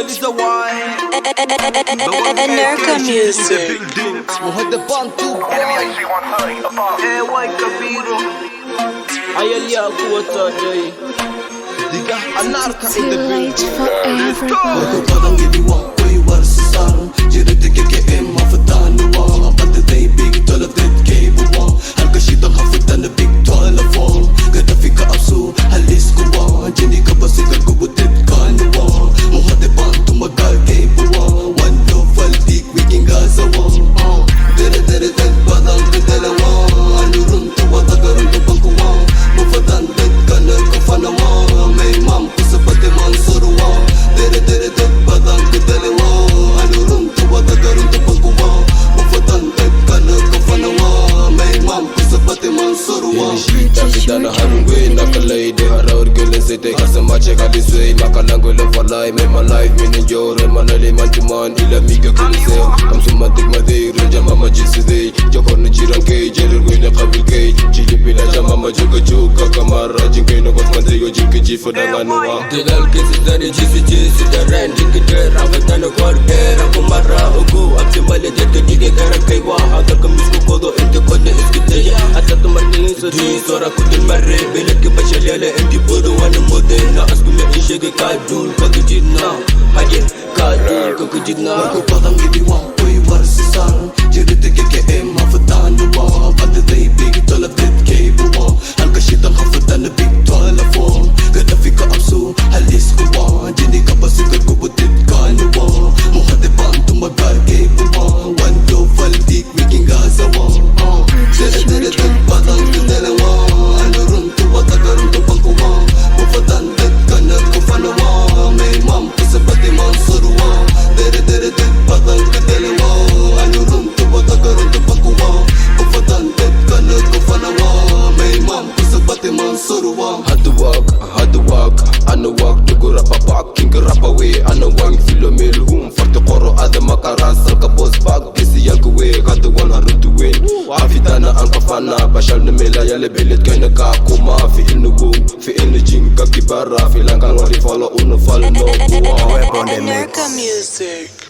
is the one. Nurka Music. وهذا بانتو ايه واي كبيرو هيا الياكو وتاجي ديجا الناركا in the building. Kadang gibi wakoy varsar Jirete keke ema fatanu wa Bante day big dollar that cable wa Halka shita hafitan na big dollar fall Gada fika asu halis ko wa Jini ka basigal ko butit kanu wa Muhade bantu magal cable wa One love dik wiking gaza wa Dere dere den badang kadala wa Anurun tuwa tagarun tupang wa Mufatan det kanar kafana wa May mam kusapate mansuru wa Dere dere den badang kadala wa Anurun tuwa tagarun tupang wa Mufatan det kanar kafana wa May mam kusapate mansuru wa Tapidana harungwe nakalay de harawar gilin sete kasama che kadiswe makalango le falay me my life mini jore manali mantuman ila miga kulise am suma digma de runja mama jiside jokor na jiran ke jelir gwina qabil ke jili bila mama juga juga kamara jinke no got mande yo jinke jifa danganuwa dilal ke sidani jisi daran jinke der avatana korke rakumara ugu apse male jete dige karakai wa hadar kamisku kodo inte kodne iskite atatu martin sodi sora kudin marre belet ke bashal yale enti bodo wana modena asku me ishege kadul kakujidna haje kadul kakujidna Ko kadang gibi wakoy varsar Jirete keke ema fatanu wa Bante day big dollar that cable wa Halka shita hafitan na big dollar fall Gada fika asu halis ko wa Jini ka basigal ko butit kanu wa Muhade bantu magal cable wa One love dik wiking gaza wa Dere dere den badang kadala wa Anurun tuwa tagarun tupang ko wa Mufatan det kanar kafana wa May mam kusapate mansuru wa Dere dere den badang kadala wa Anurun tuwa tagarun tupang ko wa Mufatan det kanar kafana wa May mam kusapate mansuru wa Had to walk, I know walk to go rap a back, king rap away, I know one filomil home for the koro ada makaras ka boss back, kisi yalkuwe, got the one haru to win. Afitana ang kafana, bashal na mela yale belet kaya nakakuma, fi inubu, fi inujing kakibara, fi lang kang wari follow uno follow no buwa. Nurka Music.